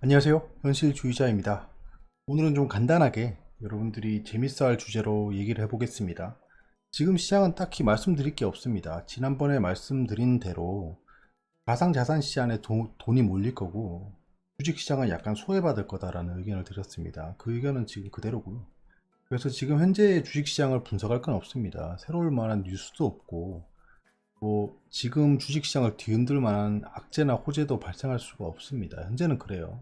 안녕하세요. 현실주의자입니다. 오늘은 좀 간단하게 여러분들이 재밌어할 주제로 얘기를 해보겠습니다. 지금 시장은 딱히 말씀드릴 게 없습니다. 지난번에 말씀드린 대로 가상자산 시장에 돈이 몰릴 거고 주식시장은 약간 소외받을 거다라는 의견을 드렸습니다. 그 의견은 지금 그대로고요. 그래서 지금 현재 주식시장을 분석할 건 없습니다. 새로울 만한 뉴스도 없고 지금 주식시장을 뒤흔들 만한 악재나 호재도 발생할 수가 없습니다. 현재는 그래요.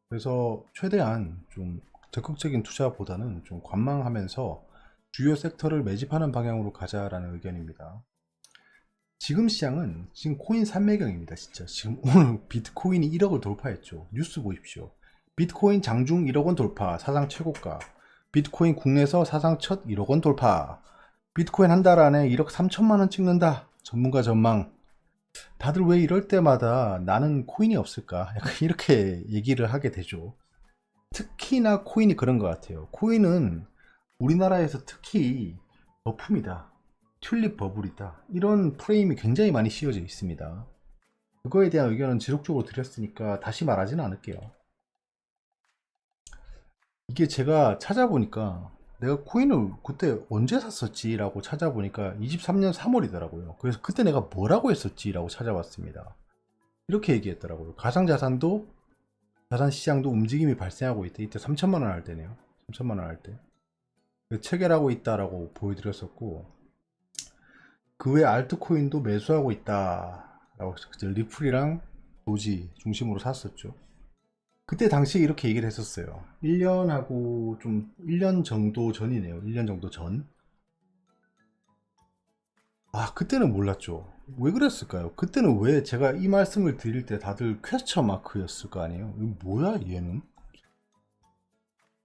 그래서 최대한 좀 적극적인 투자보다는 좀 관망하면서 주요 섹터를 매집하는 방향으로 가자라는 의견입니다. 지금 시장은 지금 코인 산매경입니다. 진짜 지금 오늘 비트코인이 1억을 돌파했죠. 뉴스 보십시오. 비트코인 장중 1억 원 돌파, 사상 최고가. 비트코인 국내에서 사상 첫 1억 원 돌파. 비트코인 한 달 안에 1억 3천만 원 찍는다. 전문가 전망. 다들 왜 이럴 때마다 나는 코인이 없을까? 약간 이렇게 얘기를 하게 되죠. 특히나 코인이 그런 것 같아요. 코인은 우리나라에서 특히 버프입니다. 튤립 버블이다. 이런 프레임이 굉장히 많이 씌워져 있습니다. 그거에 대한 의견은 지속적으로 드렸으니까 다시 말하지는 않을게요. 이게 제가 찾아보니까 내가 코인을 그때 언제 샀었지? 라고 찾아보니까 23년 3월이더라고요. 그래서 그때 내가 뭐라고 했었지? 라고 찾아봤습니다. 이렇게 얘기했더라고요. 가상자산도 자산시장도 움직임이 발생하고 있다. 이때 3천만 원 할 때네요. 3천만 원 할 때. 체결하고 있다라고 보여드렸었고, 그 외 알트코인도 매수하고 있다라고 리플이랑 도지 중심으로 샀었죠. 그때 당시에 이렇게 얘기를 했었어요. 1년하고 좀 1년 정도 전이네요. 1년 정도 전. 아, 그때는 몰랐죠. 왜 그랬을까요? 그때는 왜 제가 이 말씀을 드릴 때 다들 퀘스천 마크였을 거 아니에요? 이거 뭐야, 얘는?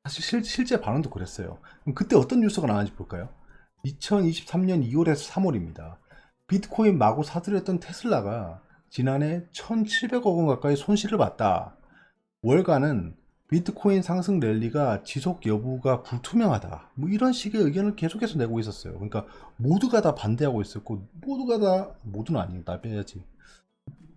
사실 실제 반응도 그랬어요. 그럼 그때 어떤 뉴스가 나왔는지 볼까요? 2023년 2월에서 3월입니다. 비트코인 마구 사들였던 테슬라가 지난해 1,700억 원 가까이 손실을 봤다. 월가는 비트코인 상승 랠리가 지속 여부가 불투명하다. 뭐 이런 식의 의견을 계속해서 내고 있었어요. 그러니까 모두가 다 반대하고 있었고, 모두는 아니에요. 나 빼야지.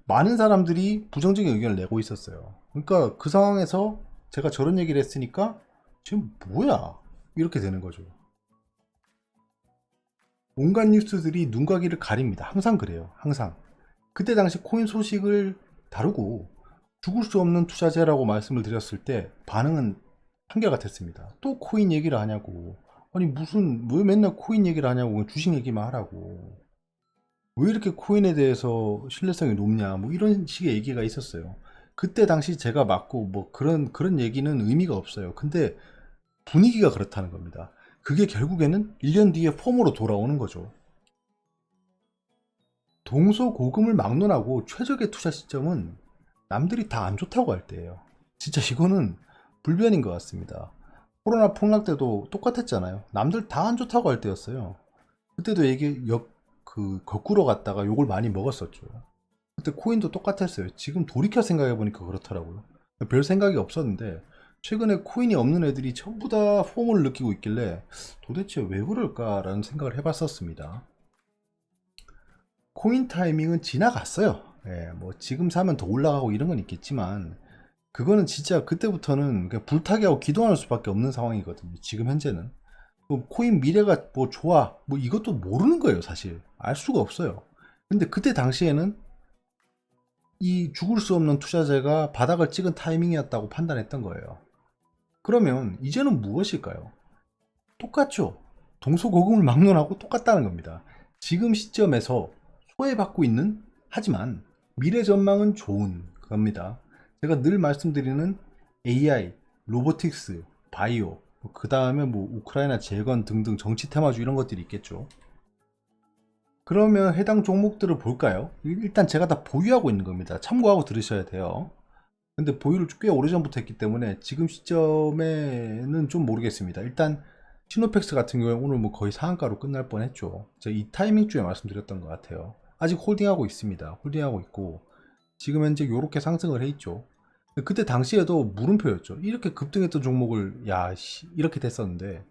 많은 사람들이 부정적인 의견을 내고 있었어요. 그러니까 그 상황에서 제가 저런 얘기를 했으니까 지금 뭐야? 이렇게 되는 거죠. 온갖 뉴스들이 눈과 귀를 가립니다. 항상 그래요. 항상. 그때 당시 코인 소식을 다루고 죽을 수 없는 투자재라고 말씀을 드렸을 때 반응은 한결같았습니다. 또 코인 얘기를 하냐고. 아니 무슨 왜 맨날 코인 얘기를 하냐고. 주식 얘기만 하라고. 왜 이렇게 코인에 대해서 신뢰성이 높냐. 뭐 이런 식의 얘기가 있었어요. 그때 당시 제가 맞고 뭐 그런 얘기는 의미가 없어요. 근데 분위기가 그렇다는 겁니다. 그게 결국에는 1년 뒤에 폼으로 돌아오는 거죠. 동서고금을 막론하고 최적의 투자 시점은 남들이 다 안 좋다고 할 때예요. 진짜 이거는 불변인 것 같습니다. 코로나 폭락 때도 똑같았잖아요. 남들 다 안 좋다고 할 때였어요. 그때도 거꾸로 갔다가 욕을 많이 먹었었죠. 그때 코인도 똑같았어요. 지금 돌이켜 생각해보니까 그렇더라고요. 별 생각이 없었는데 최근에 코인이 없는 애들이 전부 다 폼을 느끼고 있길래 도대체 왜 그럴까라는 생각을 해봤었습니다. 코인 타이밍은 지나갔어요. 예, 뭐 지금 사면 더 올라가고 이런 건 있겠지만 그거는 진짜 그때부터는 그냥 불타게 하고 기도하는 수밖에 없는 상황이거든요. 지금 현재는 코인 미래가 뭐 좋아 뭐 이것도 모르는 거예요. 사실 알 수가 없어요. 근데 그때 당시에는 이 죽을 수 없는 투자자가 바닥을 찍은 타이밍이었다고 판단했던 거예요. 그러면 이제는 무엇일까요? 똑같죠. 동서고금을 막론하고 똑같다는 겁니다. 지금 시점에서 소외받고 있는 하지만 미래 전망은 좋은 겁니다. 제가 늘 말씀드리는 AI, 로보틱스, 바이오, 그 다음에 뭐 우크라이나 재건 등등 정치 테마주 이런 것들이 있겠죠. 그러면 해당 종목들을 볼까요? 일단 제가 다 보유하고 있는 겁니다. 참고하고 들으셔야 돼요. 근데 보유를 꽤 오래전부터 했기 때문에 지금 시점에는 좀 모르겠습니다. 일단 시노펙스 같은 경우에 오늘 뭐 거의 상한가로 끝날 뻔했죠. 제가 이 타이밍 주에 말씀드렸던 것 같아요. 아직 홀딩하고 있습니다. 홀딩하고 있고 지금 현재 이렇게 상승을 해 있죠. 그때 당시에도 물음표였죠. 이렇게 급등했던 종목을 이렇게 됐었는데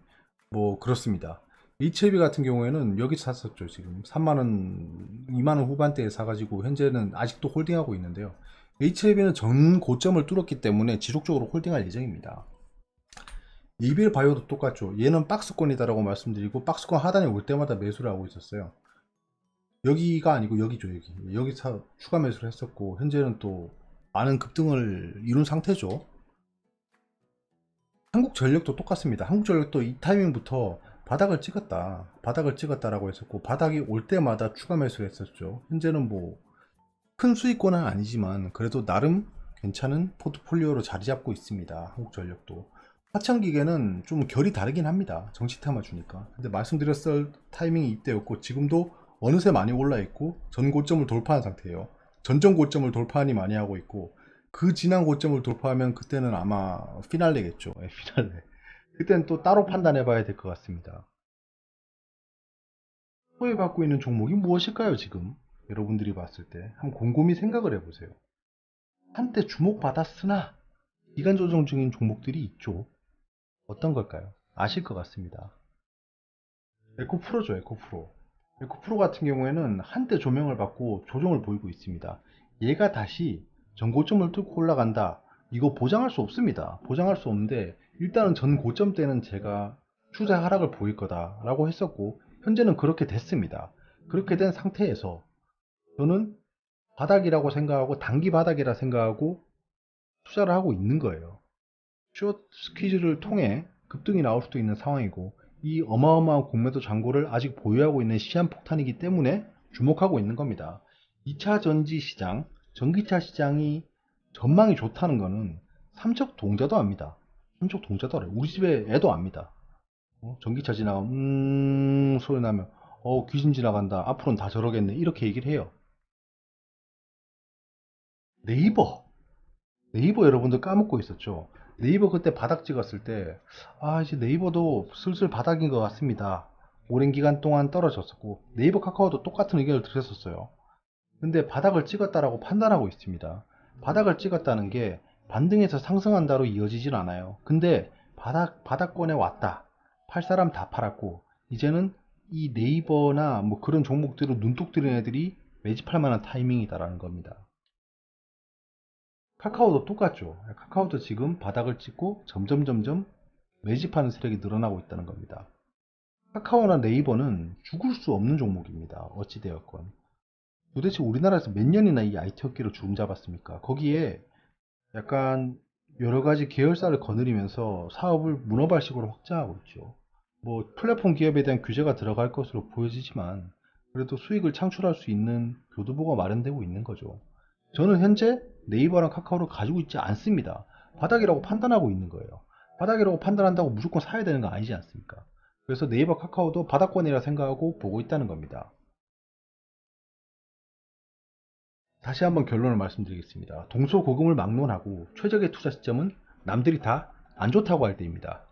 뭐 그렇습니다. HLB 같은 경우에는 여기서 샀었죠. 지금 3만원, 2만원 후반대에 사가지고 현재는 아직도 홀딩하고 있는데요. HLB는 전 고점을 뚫었기 때문에 지속적으로 홀딩할 예정입니다. 이빌 바이오도 똑같죠. 얘는 박스권이다라고 말씀드리고 박스권 하단에 올 때마다 매수를 하고 있었어요. 여기가 아니고 여기죠. 여기서 추가 매수를 했었고 현재는 또 많은 급등을 이룬 상태죠. 한국전력도 똑같습니다. 한국전력도 이 타이밍부터 바닥을 찍었다라고 했었고 바닥이 올 때마다 추가 매수를 했었죠. 현재는 뭐 큰 수익권은 아니지만 그래도 나름 괜찮은 포트폴리오로 자리 잡고 있습니다. 한국전력도. 화천기계는 좀 결이 다르긴 합니다. 정치 테마 주니까. 근데 말씀드렸을 타이밍이 이때였고 지금도 어느새 많이 올라 있고 전 고점을 돌파한 상태예요. 전전 고점을 돌파하니 많이 하고 있고 그 지난 고점을 돌파하면 그때는 아마 피날레겠죠. 네, 피날레. 그때는 또 따로 판단해 봐야 될 것 같습니다. 소외받고 있는 종목이 무엇일까요, 지금? 여러분들이 봤을 때 한번 곰곰이 생각을 해보세요. 한때 주목받았으나 기간 조정 중인 종목들이 있죠. 어떤 걸까요? 아실 것 같습니다. 에코프로죠, 에코프로. 에코프로 같은 경우에는 한때 조명을 받고 조정을 보이고 있습니다. 얘가 다시 전고점을 뚫고 올라간다. 이거 보장할 수 없습니다. 보장할 수 없는데 일단은 전 고점 때는 제가 추세 하락을 보일 거다라고 했었고 현재는 그렇게 됐습니다. 그렇게 된 상태에서 저는 바닥이라고 생각하고 단기 바닥이라 생각하고 투자를 하고 있는 거예요. 숏 스퀴즈를 통해 급등이 나올 수도 있는 상황이고 이 어마어마한 공매도 잔고를 아직 보유하고 있는 시한폭탄이기 때문에 주목하고 있는 겁니다. 2차 전지 시장, 전기차 시장이 전망이 좋다는 거는 삼척 동자도 압니다. 삼척 동자도 알아요. 우리 집에 애도 압니다. 전기차 지나가면 소리 나면 귀신 지나간다. 앞으로는 다 저러겠네. 이렇게 얘기를 해요. 네이버 네이버 여러분들 까먹고 있었죠. 네이버 그때 바닥 찍었을 때, 이제 네이버도 슬슬 바닥인 것 같습니다. 오랜 기간 동안 떨어졌었고, 네이버 카카오도 똑같은 의견을 드렸었어요. 근데 바닥을 찍었다라고 판단하고 있습니다. 바닥을 찍었다는 게 반등해서 상승한다로 이어지진 않아요. 근데 바닥권에 왔다. 팔 사람 다 팔았고, 이제는 이 네이버나 뭐 그런 종목들을 눈독 들인 애들이 매집할 만한 타이밍이다라는 겁니다. 카카오도 똑같죠. 카카오도 지금 바닥을 찍고 점점 매집하는 세력이 늘어나고 있다는 겁니다. 카카오나 네이버는 죽을 수 없는 종목입니다. 어찌되었건. 도대체 우리나라에서 몇 년이나 이 IT 업계를 주름잡았습니까? 거기에 약간 여러 가지 계열사를 거느리면서 사업을 문어발식으로 확장하고 있죠. 뭐 플랫폼 기업에 대한 규제가 들어갈 것으로 보여지지만 그래도 수익을 창출할 수 있는 교두보가 마련되고 있는 거죠. 저는 현재 네이버랑 카카오를 가지고 있지 않습니다. 바닥이라고 판단하고 있는 거예요. 바닥이라고 판단한다고 무조건 사야 되는 거 아니지 않습니까? 그래서 네이버 카카오도 바닥권이라 생각하고 보고 있다는 겁니다. 다시 한번 결론을 말씀드리겠습니다. 동서고금을 막론하고 최적의 투자 시점은 남들이 다 안 좋다고 할 때입니다.